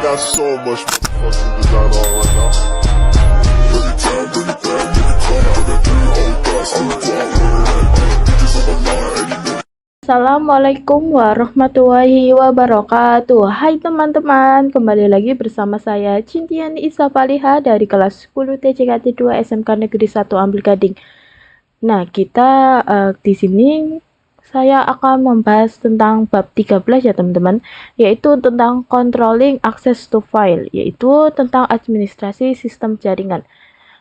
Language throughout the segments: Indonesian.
got so much fucking design on right now. Bring it down, bring it down, make it come. I got 3 old thoughts, I'm the block, bitches on my line, and you know. Assalamualaikum warahmatullahi wabarakatuh. Hai teman-teman, kembali lagi bersama saya Cintiani Isa Faliha dari kelas 10 TCKT 2 SMK Negeri 1 Ambil Gading. Nah, kita di sini saya akan membahas tentang bab 13 ya teman-teman, yaitu tentang controlling access to file, yaitu tentang administrasi sistem jaringan.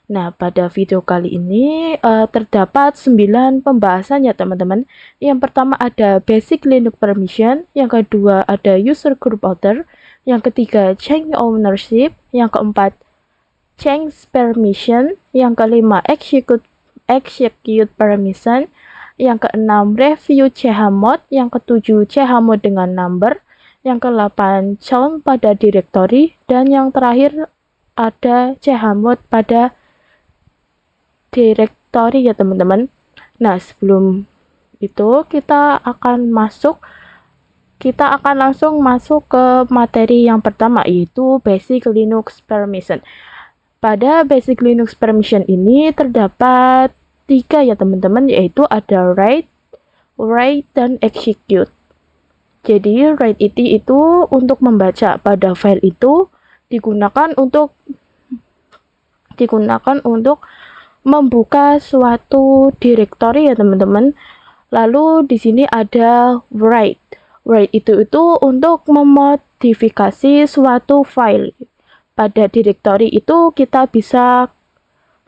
Nah, pada video kali ini terdapat 9 pembahasan ya teman-teman. Yang pertama ada basic Linux permission, yang kedua ada user group order, yang ketiga change ownership, yang keempat change permission, yang kelima execute permission, yang keenam review chmod, yang ketujuh chmod dengan number, yang ke-8 count pada directory, dan yang terakhir ada chmod pada directory ya teman-teman. Nah, sebelum itu kita akan langsung masuk ke materi yang pertama, yaitu basic Linux permission. Pada basic Linux permission ini terdapat 3 ya teman-teman, yaitu ada write, dan execute. Jadi write itu untuk membaca pada file itu, digunakan untuk membuka suatu directory ya teman-teman. Lalu di sini ada write. Write itu untuk memodifikasi suatu file. Pada directory itu kita bisa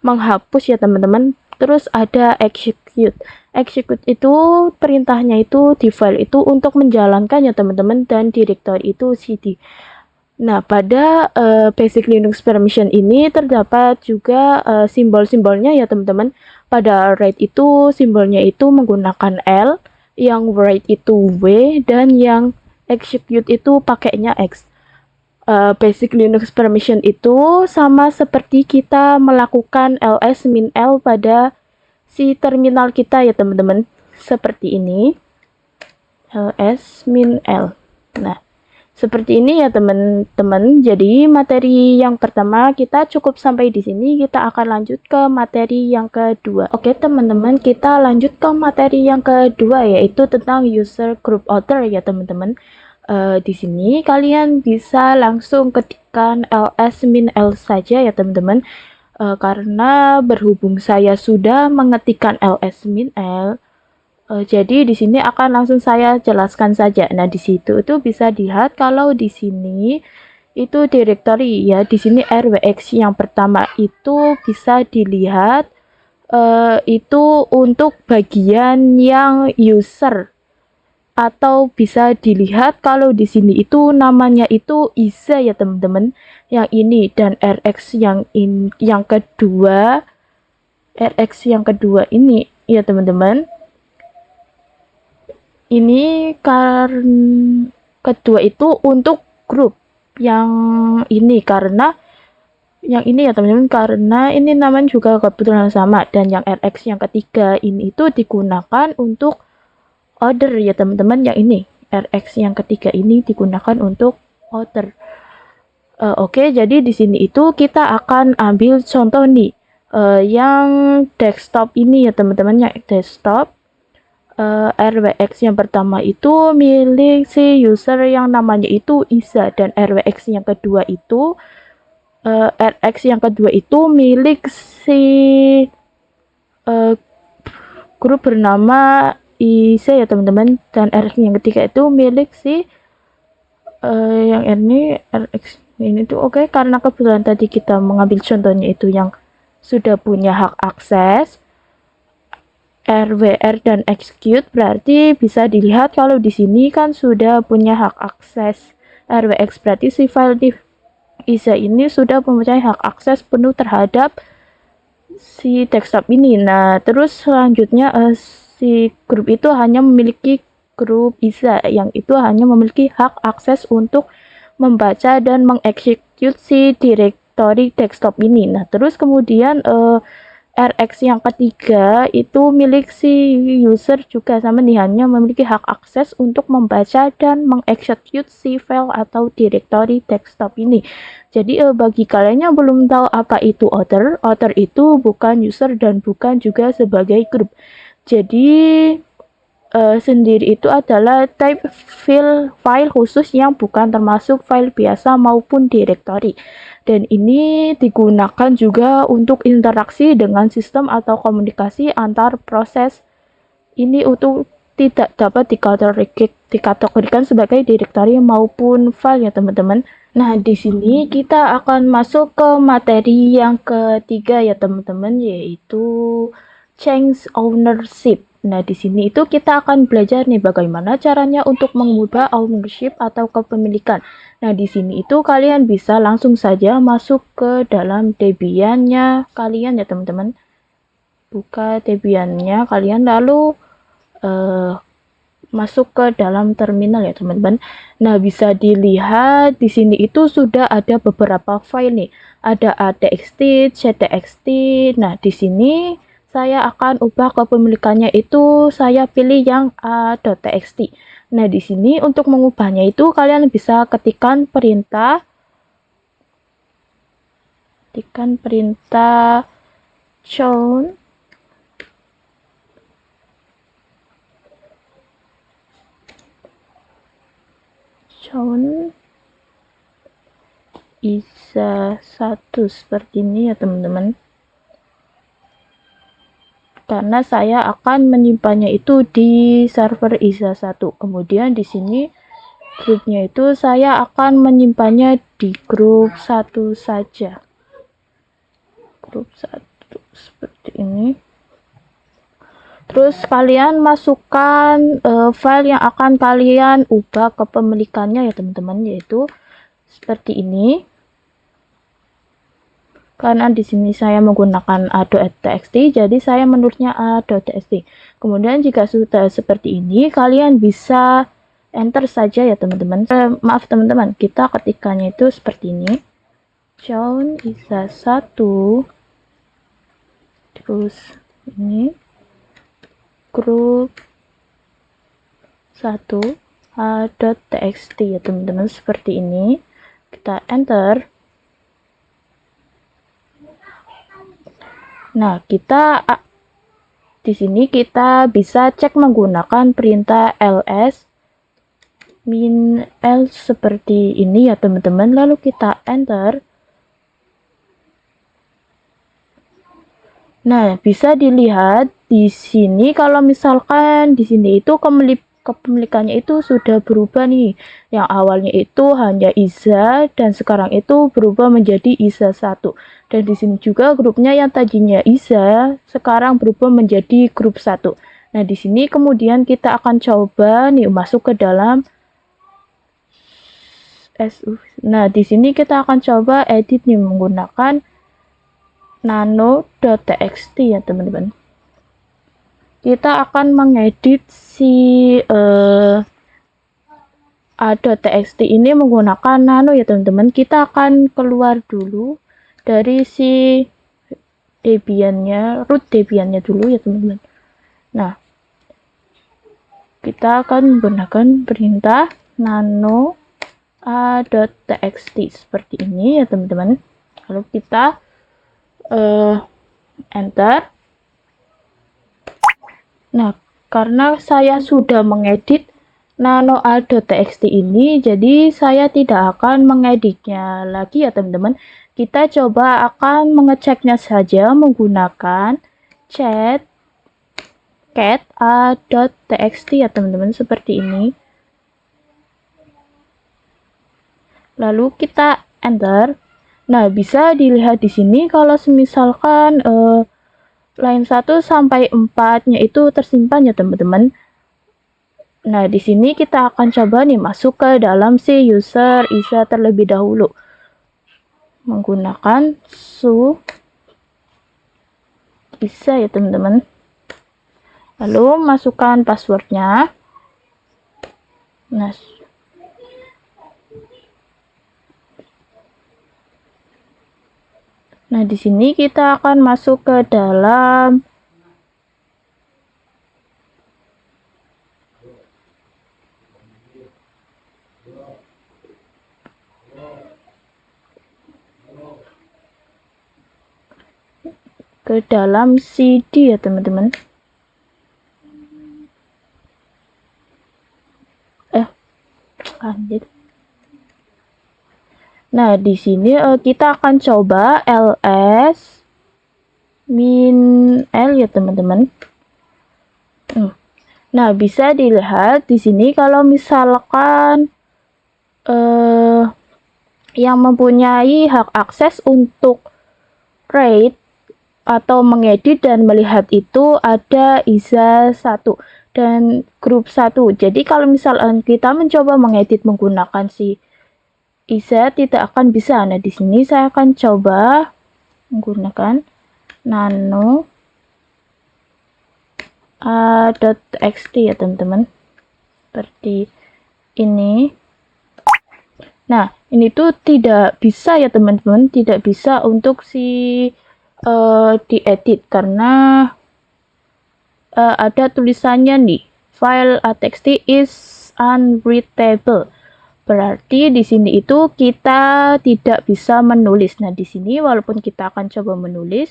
menghapus ya teman-teman. Terus ada execute. Execute itu perintahnya itu di file itu untuk menjalankan ya teman-teman, dan directory itu cd. Nah, pada basic Linux permission ini terdapat juga simbol-simbolnya ya teman-teman. Pada write itu simbolnya itu menggunakan L, yang write itu W, dan yang execute itu pakainya X. Basic Linux permission itu sama seperti kita melakukan ls-l pada si terminal kita ya teman-teman, seperti ini, ls-l. Nah, seperti ini ya teman-teman. Jadi materi yang pertama kita cukup sampai di sini. Kita akan lanjut ke materi yang kedua. Oke teman-teman, kita lanjut ke materi yang kedua, yaitu tentang user group order ya teman-teman. Di sini kalian bisa langsung ketikkan ls-l saja ya teman-teman. Karena berhubung saya sudah mengetikkan ls-l, jadi di sini akan langsung saya jelaskan saja. Nah, di situ itu bisa dilihat kalau di sini itu directory ya. Di sini rwx yang pertama itu bisa dilihat itu untuk bagian yang user, atau bisa dilihat kalau di sini itu namanya itu ISA ya teman-teman, yang ini, dan rx yang kedua, ini ya teman-teman. Ini karena kedua itu untuk grup yang ini, karena yang ini ya teman-teman, karena ini namanya juga kebetulan sama. Dan yang rx yang ketiga ini itu digunakan untuk order ya teman-teman. Yang ini rx yang ketiga ini digunakan untuk order. Oke, jadi di sini itu kita akan ambil contoh nih, yang desktop ini ya teman-teman. Yang desktop, rwx yang pertama itu milik si user yang namanya itu ISA, dan rwx yang kedua itu rx yang kedua itu milik si grup bernama ISA ya teman-teman, dan rx yang ketiga itu milik si yang ini rx ini tuh. Oke, karena kebetulan tadi kita mengambil contohnya itu yang sudah punya hak akses rwr dan execute, berarti bisa dilihat kalau di sini kan sudah punya hak akses rwx, berarti si file div ISA ini sudah mempunyai hak akses penuh terhadap si desktop ini. Nah, terus selanjutnya si grup itu hanya memiliki grup ISA, yang itu hanya memiliki hak akses untuk membaca dan mengeksekut si directory desktop ini. Nah, terus kemudian RX yang ketiga itu milik si user juga sama nih, hanya memiliki hak akses untuk membaca dan mengeksekut si file atau directory desktop ini. Jadi bagi kalian yang belum tahu apa itu author itu bukan user dan bukan juga sebagai grup. Jadi sendiri itu adalah type file khusus yang bukan termasuk file biasa maupun directory. Dan ini digunakan juga untuk interaksi dengan sistem atau komunikasi antar proses. Ini untuk tidak dapat dikategorikan sebagai directory maupun file ya teman-teman. Nah, di sini kita akan masuk ke materi yang ketiga ya teman-teman, yaitu change ownership. Nah, di sini itu kita akan belajar nih bagaimana caranya untuk mengubah ownership atau kepemilikan. Nah, di sini itu kalian bisa langsung saja masuk ke dalam Debian-nya kalian ya teman-teman. Buka Debian-nya kalian lalu masuk ke dalam terminal ya teman-teman. Nah, bisa dilihat di sini itu sudah ada beberapa file nih. Ada ATXT, CTXT. Nah, di sini saya akan ubah kepemilikannya itu saya pilih yang a.txt. Nah, di sini untuk mengubahnya itu kalian bisa ketikkan perintah chown isa1 seperti ini ya teman-teman. Karena saya akan menyimpannya itu di server isa1. Kemudian di sini grupnya itu saya akan menyimpannya di grup 1 saja. Grup 1 seperti ini. Terus kalian masukkan file yang akan kalian ubah kepemilikannya ya teman-teman, yaitu seperti ini. Karena di sini saya menggunakan a.txt, jadi saya menulisnya a.txt. Kemudian jika sudah seperti ini, kalian bisa enter saja ya teman-teman. Maaf teman-teman, kita ketikanya itu seperti ini. Chown isa1, terus ini grup 1 a.txt ya teman-teman, seperti ini. Kita enter. Nah, di sini kita bisa cek menggunakan perintah ls -l seperti ini ya teman-teman. Lalu kita enter. Nah, bisa dilihat di sini kalau misalkan di sini itu kepemilikannya itu sudah berubah nih. Yang awalnya itu hanya ISA dan sekarang itu berubah menjadi ISA1. Dan di sini juga grupnya yang tadinya ISA sekarang berubah menjadi grup 1. Nah, di sini kemudian kita akan coba nih masuk ke dalam Nah, di sini kita akan coba edit nih menggunakan nano.txt ya teman-teman. Kita akan mengedit si a.txt ini menggunakan nano ya teman-teman. Kita akan keluar dulu dari si Debian-nya, root Debian-nya dulu ya teman-teman. Nah, kita akan menggunakan perintah nano a.txt seperti ini ya teman-teman. Lalu kita enter. Nah, karena saya sudah mengedit nano a.txt ini, jadi saya tidak akan mengeditnya lagi ya teman-teman. Kita coba akan mengeceknya saja menggunakan cat a.txt ya teman-teman, seperti ini. Lalu kita enter. Nah, bisa dilihat di sini kalau misalkan line 1 sampai 4-nya itu tersimpan ya teman-teman. Nah, di sini kita akan coba nih masuk ke dalam si user isa terlebih dahulu. Menggunakan su isa ya teman-teman. Lalu masukkan passwordnya. Nah, Nah, di sini kita akan masuk ke dalam CD ya teman-teman. Lanjut. Nah, di sini kita akan coba ls min l ya teman-teman. Nah, bisa dilihat di sini kalau misalkan yang mempunyai hak akses untuk read atau mengedit dan melihat itu ada IZA 1 dan grup 1. Jadi kalau misalkan kita mencoba mengedit menggunakan si IZA tidak akan bisa. Nah, di sini saya akan coba menggunakan nano a.txt ya teman-teman, seperti ini. Nah, ini tuh tidak bisa ya teman-teman, tidak bisa untuk si diedit karena ada tulisannya nih, file a.txt is unreadable. Berarti di sini itu kita tidak bisa menulis. Nah, di sini walaupun kita akan coba menulis,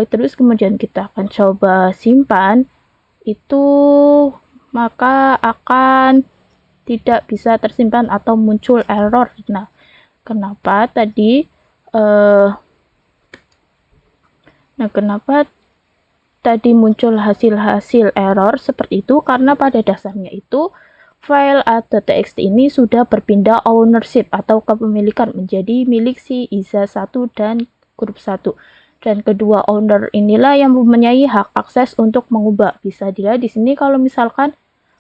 terus kemudian kita akan coba simpan, itu maka akan tidak bisa tersimpan atau muncul error. Nah, kenapa tadi muncul hasil-hasil error seperti itu? Karena pada dasarnya itu file a.txt ini sudah berpindah ownership atau kepemilikan menjadi milik si IZA 1 dan grup 1. Dan kedua owner inilah yang mempunyai hak akses untuk mengubah. Bisa dilihat di sini kalau misalkan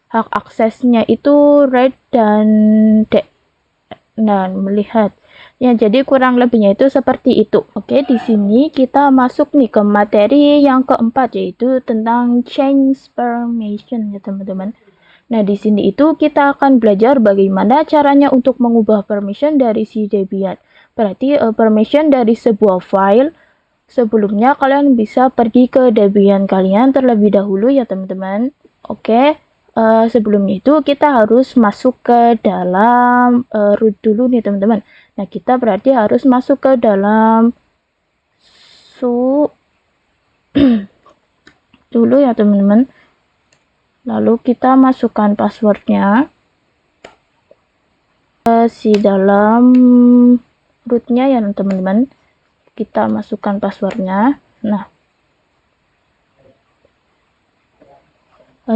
hak aksesnya itu read dan melihat. Ya, jadi kurang lebihnya itu seperti itu. Oke, di sini kita masuk nih ke materi yang keempat, yaitu tentang change permission ya teman-teman. Nah, di sini itu kita akan belajar bagaimana caranya untuk mengubah permission dari si Debian. Berarti permission dari sebuah file, sebelumnya kalian bisa pergi ke Debian kalian terlebih dahulu ya teman-teman. Oke, sebelumnya itu kita harus masuk ke dalam root dulu nih teman-teman. Nah, kita berarti harus masuk ke dalam su dulu ya teman-teman. Lalu kita masukkan passwordnya si dalam rootnya ya teman-teman. Kita masukkan passwordnya. Nah,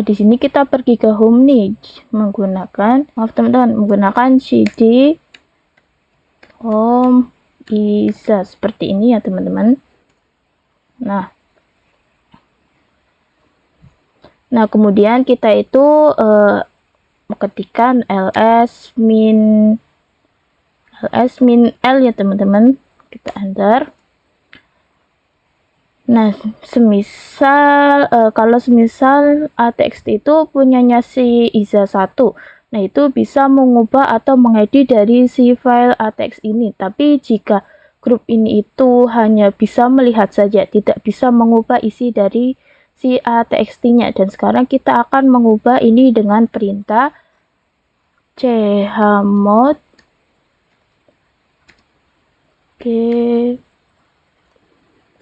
di sini kita pergi ke home nih menggunakan cd home IZA seperti ini ya teman-teman. Nah, kemudian kita itu mengetikkan ls min l ya teman-teman. Kita enter. Nah, kalau semisal a.txt itu punyanya si IZA 1. Nah, itu bisa mengubah atau mengedit dari si file a.txt ini. Tapi jika grup ini itu hanya bisa melihat saja, tidak bisa mengubah isi dari si a.txt-nya. Dan sekarang kita akan mengubah ini dengan perintah chmod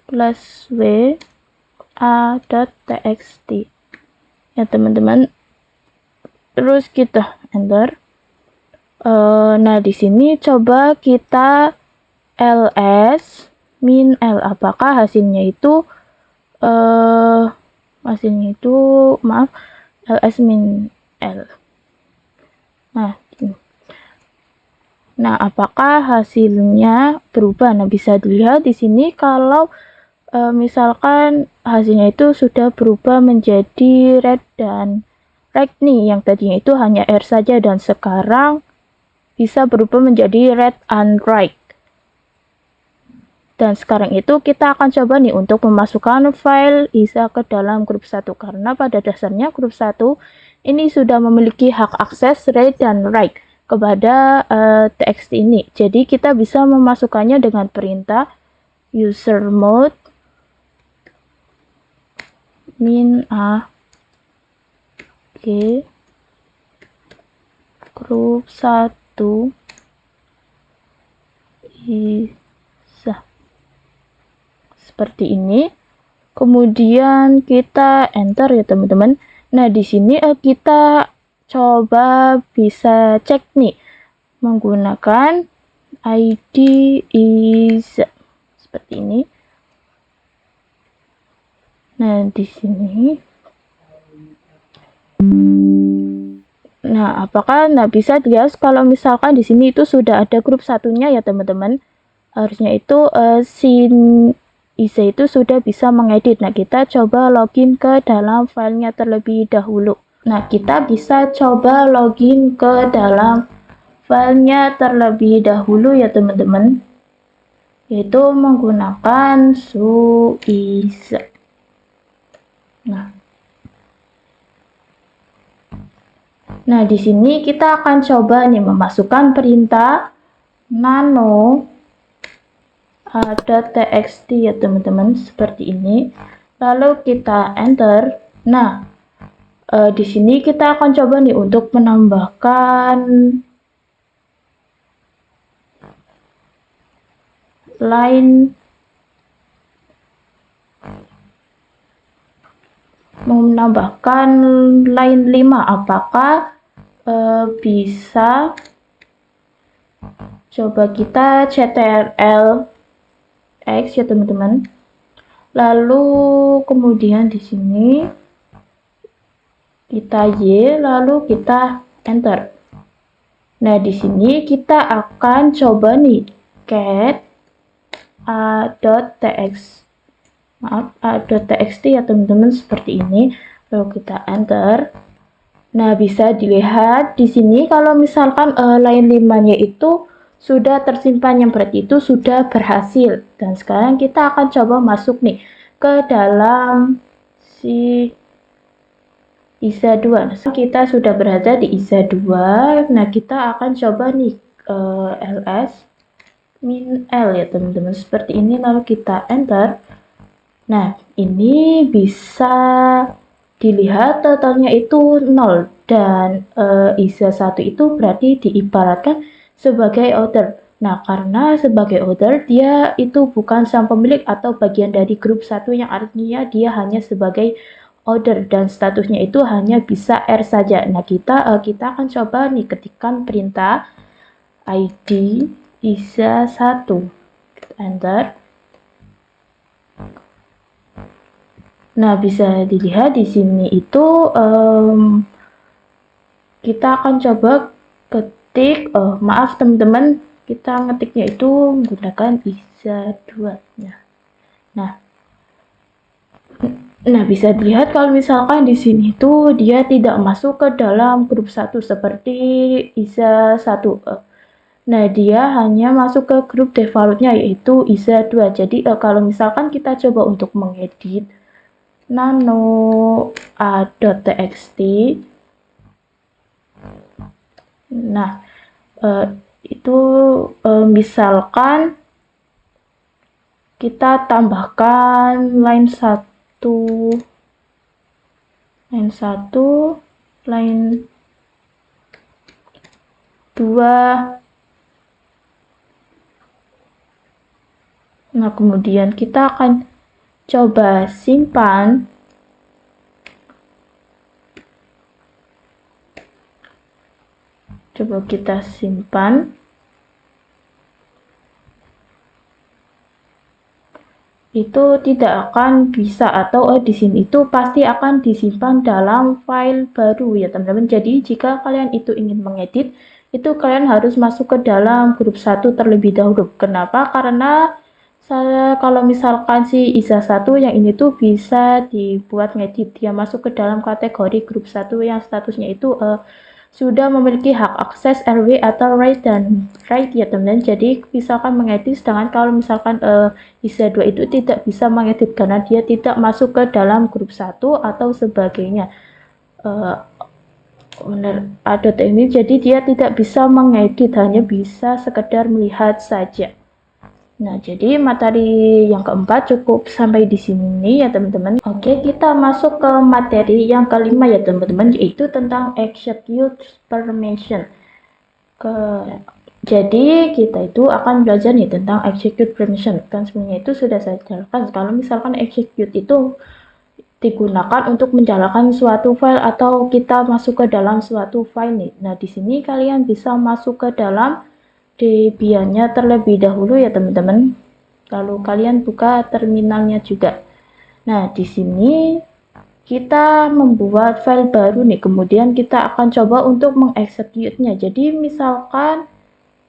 +w a.txt ya teman-teman. Terus kita enter. Nah, di sini coba kita ls min l, apakah hasilnya itu ls min l. Nah, apakah hasilnya berubah? Nah, bisa dilihat di sini kalau misalkan hasilnya itu sudah berubah menjadi read dan write nih, yang tadinya itu hanya R saja dan sekarang bisa berubah menjadi read and write. Dan sekarang itu kita akan coba nih untuk memasukkan file IZA ke dalam grup 1, karena pada dasarnya grup 1 ini sudah memiliki hak akses read dan write kepada txt ini. Jadi kita bisa memasukkannya dengan perintah user mode min a g grup 1 bisa seperti ini. Kemudian kita enter ya teman-teman. Nah, di sini kita coba bisa cek nih menggunakan ID is seperti ini. Nah, di sini. Nah, apakah bisa dilihat kalau misalkan di sini itu sudah ada grup satunya ya teman-teman. Harusnya itu si Isa itu sudah bisa mengedit. Nah, kita coba login ke dalam filenya terlebih dahulu. Nah, kita bisa coba login ke dalam filenya terlebih dahulu ya teman-teman. Yaitu menggunakan suisa. Nah, di sini kita akan coba nih memasukkan perintah nano .txt ya teman-teman, seperti ini. Lalu kita enter. Nah, di sini kita akan coba nih untuk menambahkan line 5. Apakah bisa? Coba kita ctrl X ya teman-teman. Lalu kemudian di sini kita Y, lalu kita enter. Nah, di sini kita akan coba nih cat a.txt ya teman-teman, seperti ini. Lalu kita enter. Nah, bisa dilihat di sini kalau misalkan line 5-nya itu sudah tersimpan, yang berarti itu sudah berhasil. Dan sekarang kita akan coba masuk nih ke dalam si ISA 2. Nah, kita sudah berada di ISA 2. Nah, kita akan coba nih ls min l ya teman-teman, seperti ini. Lalu kita enter. Nah, ini bisa dilihat totalnya itu 0 dan ISA 1 itu berarti diibaratkan sebagai order. Nah, karena sebagai order dia itu bukan sang pemilik atau bagian dari grup 1, yang artinya dia hanya sebagai order dan statusnya itu hanya bisa R saja. Nah, kita akan coba nih ketikkan perintah ID ISA 1. Enter. Nah, bisa dilihat di sini itu kita akan coba ketik, maaf teman-teman, kita ngetiknya itu menggunakan ISA 2. Nah, bisa dilihat kalau misalkan di sini tuh dia tidak masuk ke dalam grup 1 seperti ISA 1. Nah, dia hanya masuk ke grup defaultnya yaitu ISA 2. Jadi kalau misalkan kita coba untuk mengedit nano a.txt, nah itu misalkan kita tambahkan line 1, line 2. Nah, kemudian kita akan coba simpan. Coba kita simpan. Itu tidak akan bisa, atau di sini itu pasti akan disimpan dalam file baru ya teman-teman. Jadi jika kalian itu ingin mengedit, itu kalian harus masuk ke dalam grup 1 terlebih dahulu. Kenapa? Karena kalau misalkan si ISA 1 yang ini tuh bisa dibuat ngedit, dia masuk ke dalam kategori grup 1 yang statusnya itu sudah memiliki hak akses RW atau write dan write ya teman-teman. Jadi misalkan mengedit, sedangkan kalau misalkan ISA 2 itu tidak bisa mengedit karena dia tidak masuk ke dalam grup 1 atau sebagainya. Ada ini, jadi dia tidak bisa mengedit, hanya bisa sekedar melihat saja. Nah, jadi materi yang keempat cukup sampai di sini ya teman-teman. Oke, kita masuk ke materi yang kelima ya teman-teman, yaitu tentang execute permission. Jadi kita itu akan belajar nih tentang execute permission. Kan sebenarnya itu sudah saya jelaskan. Kalau misalkan execute itu digunakan untuk menjalankan suatu file atau kita masuk ke dalam suatu file nih. Nah, di sini kalian bisa masuk ke dalam Debian-nya terlebih dahulu ya teman-teman. Lalu kalian buka terminalnya juga. Nah, di sini kita membuat file baru nih. Kemudian kita akan coba untuk mengeksekutnya. Jadi misalkan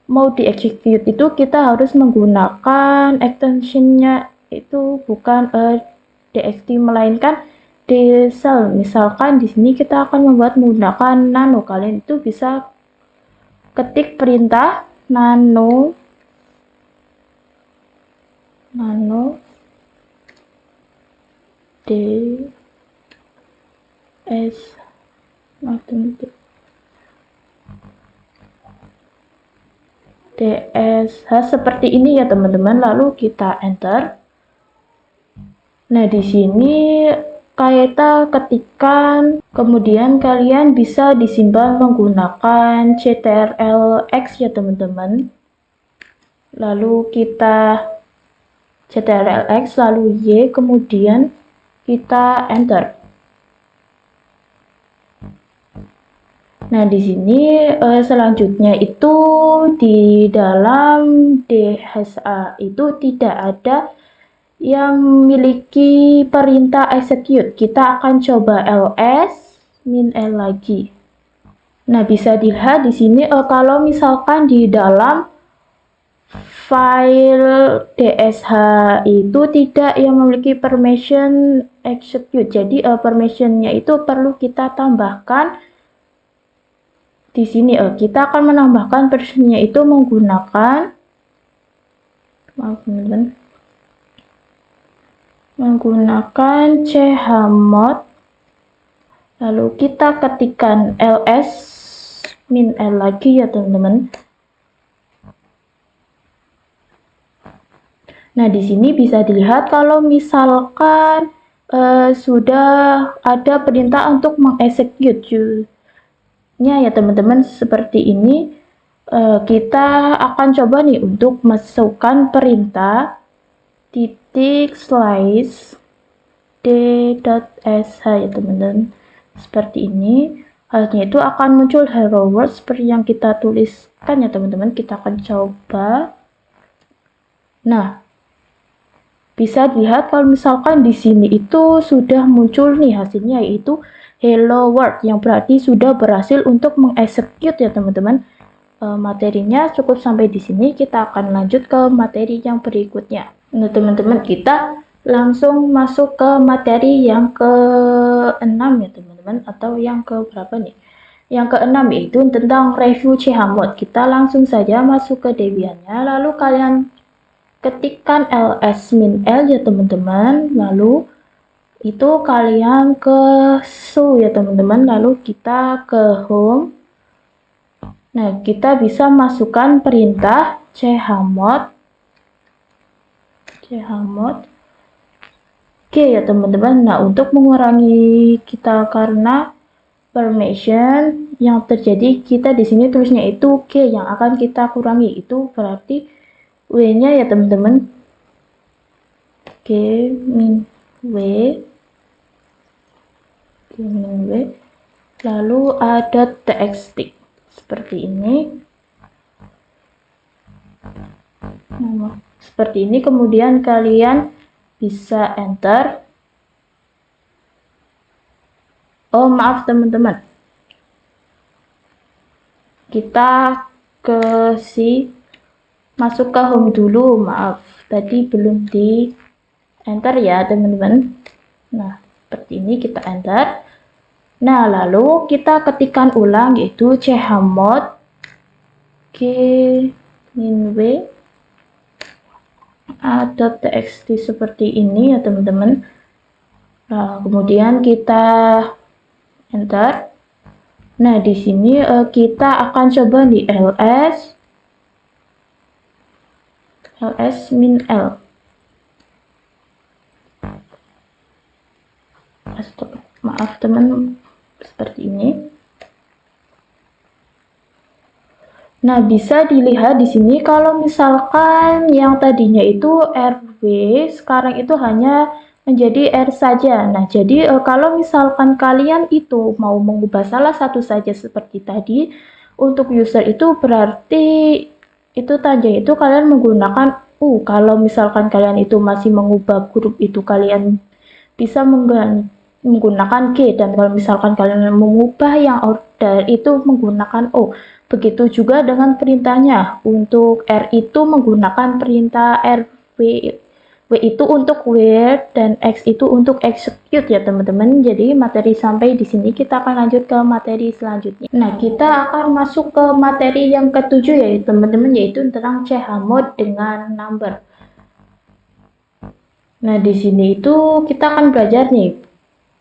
mau dieksekut itu kita harus menggunakan extensionnya itu bukan DXT melainkan DSL. Misalkan di sini kita akan membuat menggunakan nano. Kalian itu bisa ketik perintah nano ds seperti ini ya teman-teman, lalu kita enter. Nah, di sini kita ketikkan, kemudian kalian bisa disimpan menggunakan ctrl-x ya teman-teman. Lalu kita ctrl-x lalu y, kemudian kita enter. Nah, di sini selanjutnya itu di dalam DHSA itu tidak ada yang memiliki perintah execute. Kita akan coba ls -l lagi. Nah, bisa dilihat di sini kalau misalkan di dalam file DSH itu tidak yang memiliki permission execute. Jadi permissionnya itu perlu kita tambahkan di sini. Kita akan menambahkan permissionnya itu menggunakan chmod. Lalu kita ketikkan ls -l lagi ya teman-teman. Nah, di sini bisa dilihat kalau misalkan sudah ada perintah untuk mengeksekutnya ya teman-teman, seperti ini. Kita akan coba nih untuk masukkan perintah /slice d.sh ya teman-teman, seperti ini. Halnya itu akan muncul hello world seperti yang kita tuliskan ya teman-teman. Kita akan coba. Nah, bisa dilihat kalau misalkan di sini itu sudah muncul nih hasilnya, yaitu hello world, yang berarti sudah berhasil untuk mengeksekut ya teman-teman. Materinya cukup sampai di sini. Kita akan lanjut ke materi yang berikutnya. Nah teman-teman, kita langsung masuk ke materi yang ke-6 ya teman-teman, atau yang ke berapa nih? Yang ke-6 yaitu tentang review chmod. Kita langsung saja masuk ke Debian-nya, lalu kalian ketikkan ls -l ya teman-teman, lalu itu kalian ke show ya teman-teman, lalu kita ke home. Nah, kita bisa masukkan perintah chmod oke ya teman-teman. Nah, untuk mengurangi kita karena permission yang terjadi, kita di sini tulisnya itu K, yang akan kita kurangi itu berarti W-nya ya teman-teman. G min W. Lalu ada txt seperti ini. Nah, seperti ini. Kemudian kalian bisa enter. Oh, maaf teman-teman. Kita masuk ke home dulu, maaf tadi belum di enter ya teman-teman. Nah, seperti ini kita enter. Nah, lalu kita ketikkan ulang yaitu chmod g-w .txt seperti ini ya teman-teman. Nah, kemudian kita enter. Nah, di sini kita akan coba di ls ls min l. Maaf teman, seperti ini. Nah, bisa dilihat di sini kalau misalkan yang tadinya itu RW, sekarang itu hanya menjadi R saja. Nah, jadi kalau misalkan kalian itu mau mengubah salah satu saja seperti tadi, untuk user itu berarti itu tanda itu kalian menggunakan U. Kalau misalkan kalian itu masih mengubah grup itu, kalian bisa menggunakan G, dan kalau misalkan kalian mengubah yang order itu menggunakan O. Begitu juga dengan perintahnya. Untuk R itu menggunakan perintah RW, W itu untuk where, dan X itu untuk execute ya teman-teman. Jadi materi sampai di sini, kita akan lanjut ke materi selanjutnya. Nah, kita akan masuk ke materi yang ketujuh ya teman-teman, yaitu tentang chmod dengan number. Nah, di sini itu kita akan belajar nih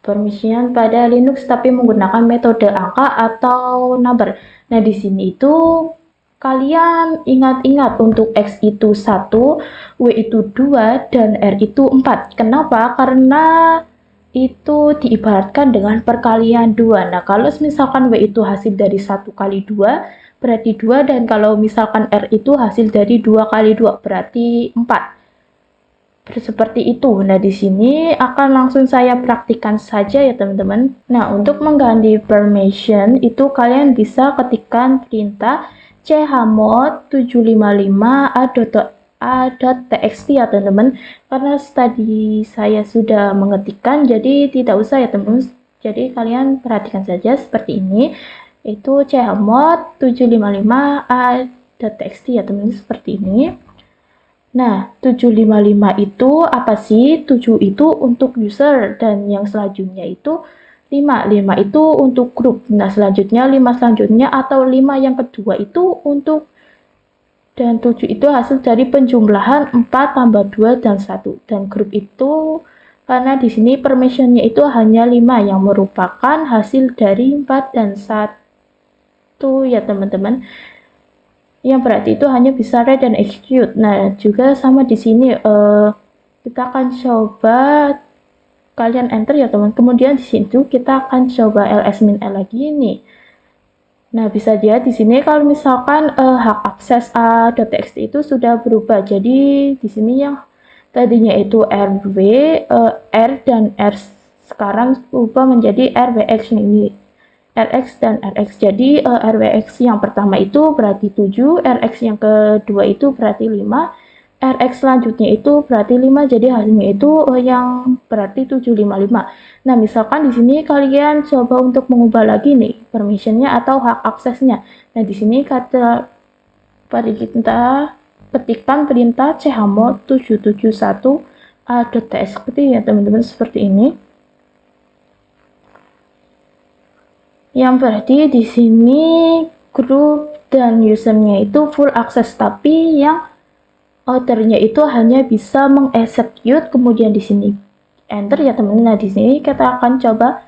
permissionan pada Linux tapi menggunakan metode angka atau number. Nah, di sini itu kalian ingat-ingat untuk X itu 1, W itu 2, dan R itu 4. Kenapa? Karena itu diibaratkan dengan perkalian 2. Nah, kalau misalkan W itu hasil dari 1 kali 2, berarti 2, dan kalau misalkan R itu hasil dari 2 kali 2, berarti 4. Seperti itu. Nah, di sini akan langsung saya praktikkan saja ya teman-teman. Nah, untuk mengganti permission itu kalian bisa ketikkan perintah chmod 755a.txt ya teman-teman. Karena tadi saya sudah mengetikkan, jadi tidak usah ya teman-teman. Jadi kalian perhatikan saja seperti ini. Itu chmod 755a.txt ya teman-teman, seperti ini. Nah, 755 itu apa sih? 7 itu untuk user, dan yang selanjutnya itu 5. 5 itu untuk grup. Nah, selanjutnya 5 selanjutnya atau 5 yang kedua itu untuk, dan 7 itu hasil dari penjumlahan 4 tambah 2 dan 1. Dan grup itu karena di sini permissionnya itu hanya 5 yang merupakan hasil dari 4 dan 1 ya teman-teman. Yang berarti itu hanya bisa read dan execute. Nah, juga sama di sini kita akan coba kalian enter ya teman. Kemudian di situ kita akan coba ls min l lagi nih. Nah, bisa dilihat di sini kalau misalkan hak akses a.txt itu sudah berubah. Jadi di sini yang tadinya itu rw, r dan r sekarang berubah menjadi rwx ini. Rx dan Rx. Jadi Rwx yang pertama itu berarti 7, Rx yang kedua itu berarti 5, Rx selanjutnya itu berarti 5, jadi hasilnya itu yang berarti 755. Nah, misalkan di sini kalian coba untuk mengubah lagi nih permissionnya atau hak aksesnya. Nah, di sini kita ketikkan perintah chmod 771a.txt ya teman-teman, seperti ini. Yang berarti di sini grup dan usernya itu full access, tapi yang ordernya itu hanya bisa mengexecute. Kemudian di sini enter ya teman-teman. Nah, di sini kita akan coba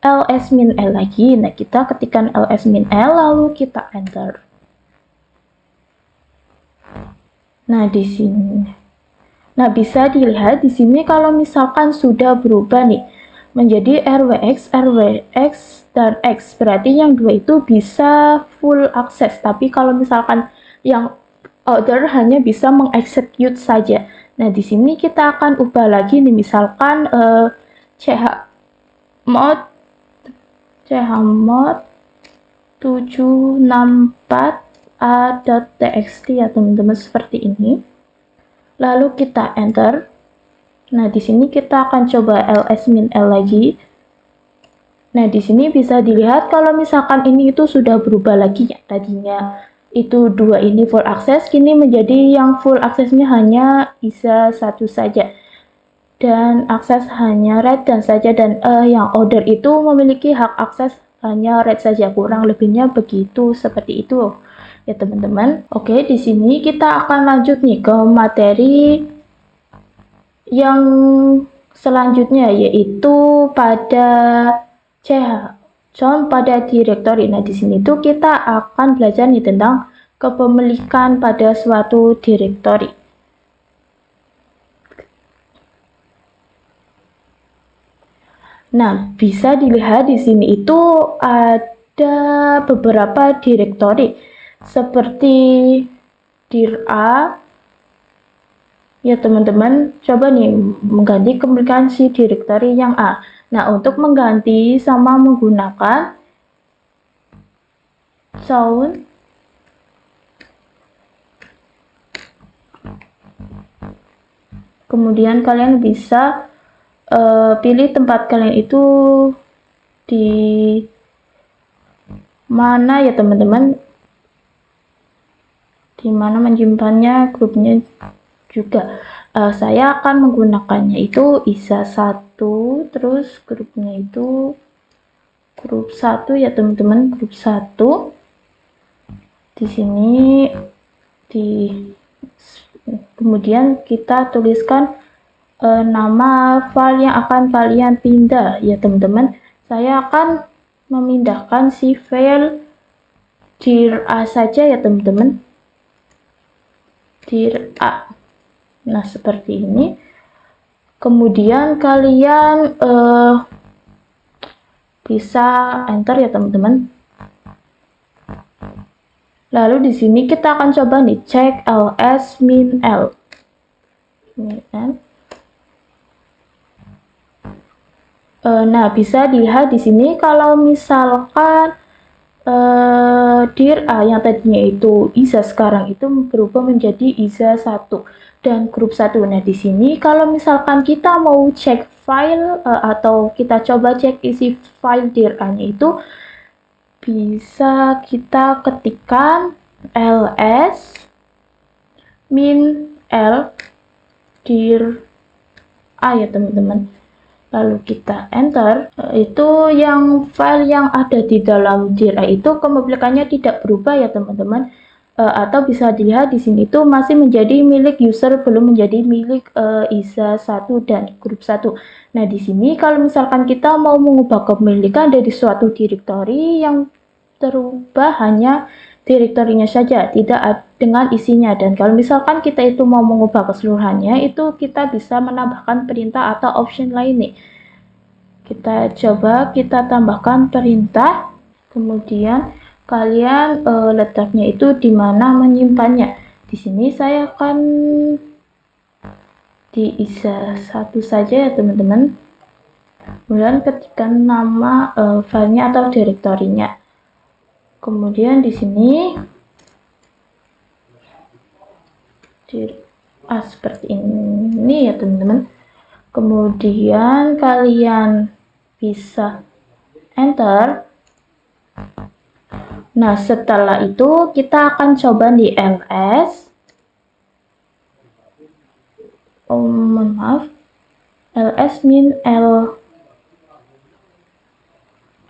ls min l lagi. Nah, kita ketikkan ls min l lalu kita enter. Nah, di sini. Nah, bisa dilihat di sini kalau misalkan sudah berubah nih menjadi rwx, rwx dan X, berarti yang dua itu bisa full access, tapi kalau misalkan yang order hanya bisa mengexecute saja. Nah, di sini kita akan ubah lagi nih, misalkan chmod 764a.txt ya teman-teman, seperti ini. Lalu kita enter. Nah, di sini kita akan coba ls min l lagi. Nah, di sini bisa dilihat kalau misalkan ini itu sudah berubah lagi ya. Tadinya itu 2 ini full access, kini menjadi yang full aksesnya hanya bisa 1 saja. Dan akses hanya read dan saja, dan yang order itu memiliki hak akses hanya read saja. Kurang lebihnya begitu, seperti itu ya teman-teman. Oke, di sini kita akan lanjut nih ke materi yang selanjutnya, yaitu pada chmod pada directory. Nah, di sini tuh kita akan belajar nih tentang kepemilikan pada suatu directory. Nah, bisa dilihat di sini itu ada beberapa direktori seperti dir A. Ya teman-teman, coba nih mengganti kembalikan si direktori yang A. Nah, untuk mengganti sama menggunakan sound kemudian kalian bisa pilih tempat kalian itu di mana ya teman-teman, di mana menyimpannya grupnya juga. Saya akan menggunakannya itu ISA 1, terus grupnya itu grup 1 ya teman-teman, grup 1. Di sini kemudian kita tuliskan nama file yang akan kalian pindah ya teman-teman. Saya akan memindahkan si file dir A saja ya teman-teman, dir A. Nah, seperti ini. Kemudian kalian bisa enter ya teman-teman. Lalu di sini kita akan coba nih cek ls min l. Nah, bisa dilihat di sini kalau misalkan dir A yang tadinya itu ISA sekarang itu berubah menjadi ISA 1 dan grup 1. Nah, di sini kalau misalkan kita mau cek file atau kita coba cek isi file dir A-nya itu bisa kita ketikkan ls min l dir A ya teman-teman. Lalu kita enter, itu yang file yang ada di dalam dir A itu kepemilikannya tidak berubah ya teman-teman, atau bisa dilihat di sini itu masih menjadi milik user, belum menjadi milik ISA 1 dan grup 1. Nah, di sini kalau misalkan kita mau mengubah kepemilikan dari suatu direktori, yang terubah hanya direktorinya saja, tidak dengan isinya. Dan kalau misalkan kita itu mau mengubah keseluruhannya, itu kita bisa menambahkan perintah atau option lain nih. Kita coba kita tambahkan perintah, kemudian kalian letaknya itu di mana menyimpannya. Di sini saya akan di ISA 1 saja ya teman-teman. Kemudian ketikkan nama filenya atau direktorinya. Kemudian di sini seperti ini ya teman-teman. Kemudian kalian bisa enter. Nah, setelah itu kita akan coba di ls. ls min l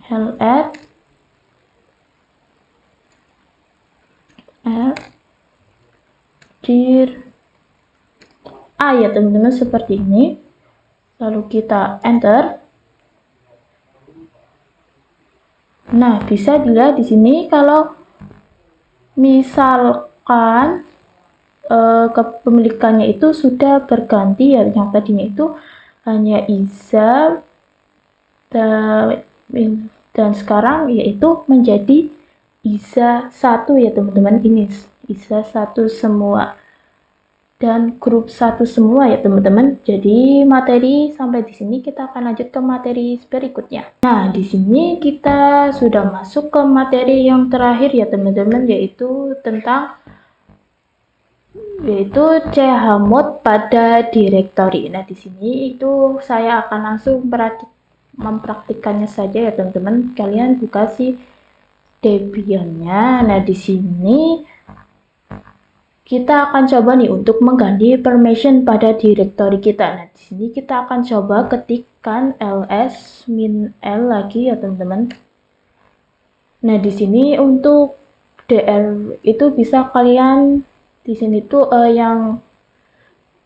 ls dir A ya teman-teman, seperti ini. Lalu kita enter. Nah, bisa dilihat di sini kalau misalkan kepemilikannya itu sudah berganti ya, yang tadinya itu hanya ISA dan sekarang yaitu menjadi ISA 1 ya teman-teman. Ini ISA 1 semua dan grup 1 semua ya teman-teman. Jadi materi sampai di sini, kita akan lanjut ke materi berikutnya. Nah, di sini kita sudah masuk ke materi yang terakhir ya teman-teman, yaitu tentang chmod pada direktori. Nah, di sini itu saya akan langsung mempraktikkannya saja ya teman-teman. Kalian buka si Debian-nya. Nah, di sini kita akan coba nih untuk mengganti permission pada direktori kita. Nah, di sini kita akan coba ketikkan ls min l lagi ya teman-teman. Nah, di sini untuk dr itu bisa kalian di sini tuh yang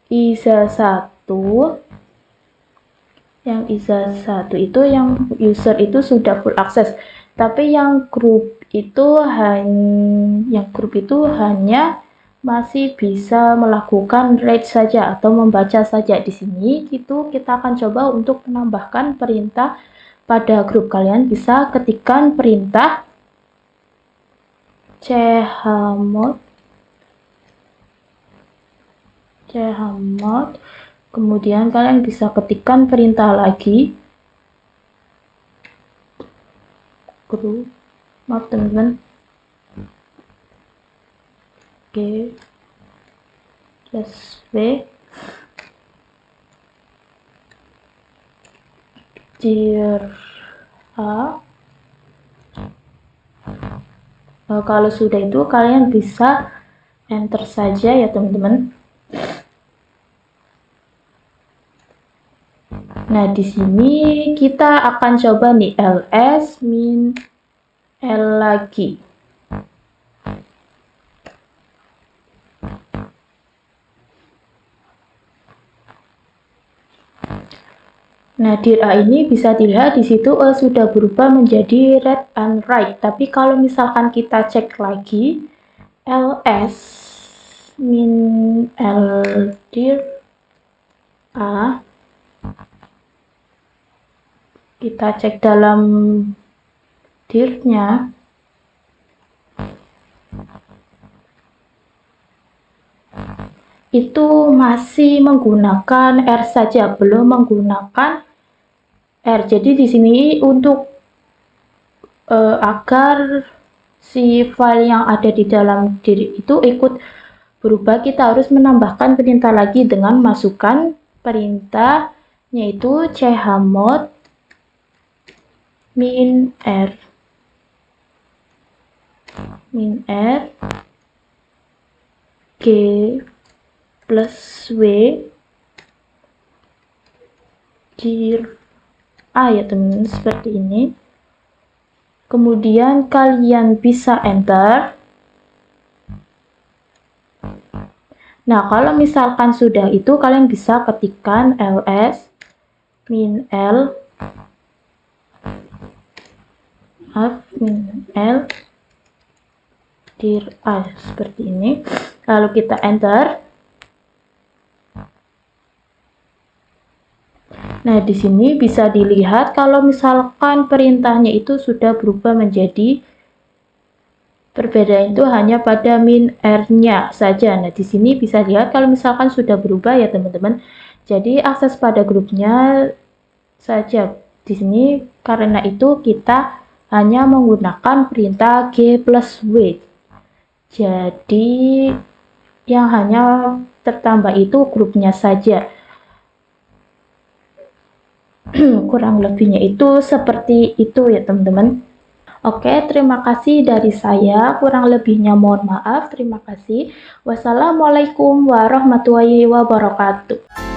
ISA 1, yang ISA 1 itu yang user itu sudah full akses, tapi yang grup itu hanya masih bisa melakukan read saja atau membaca saja. Di sini kita akan coba untuk menambahkan perintah pada grup kalian bisa ketikkan perintah chmod, kemudian kalian bisa ketikkan perintah lagi grup, maaf teman-teman, g plus w dir a. Kalau sudah itu kalian bisa enter saja ya teman-teman. Nah, di sini kita akan coba nih ls min l lagi. Nah, dir A ini bisa dilihat di situ sudah berubah menjadi read and write. Tapi kalau misalkan kita cek lagi ls min l dir A, kita cek dalam dirnya, itu masih menggunakan R saja, belum menggunakan R. Jadi di sini untuk agar si file yang ada di dalam dir itu ikut berubah, kita harus menambahkan perintah lagi dengan masukkan perintah yaitu chmod min r g plus w dir a ya teman-teman, seperti ini. Kemudian kalian bisa enter. Nah, kalau misalkan sudah itu kalian bisa ketikkan ls min l dir a seperti ini. Lalu kita enter. Nah, di sini bisa dilihat kalau misalkan perintahnya itu sudah berubah menjadi, perbedaan itu hanya pada min r-nya saja. Nah, di sini bisa lihat kalau misalkan sudah berubah ya teman-teman. Jadi akses pada grupnya saja. Di sini karena itu kita hanya menggunakan perintah g plus w. Jadi yang hanya tertambah itu grupnya saja. Kurang lebihnya itu seperti itu ya teman-teman. Oke, terima kasih dari saya. Kurang lebihnya mohon maaf. Terima kasih. Wassalamualaikum warahmatullahi wabarakatuh.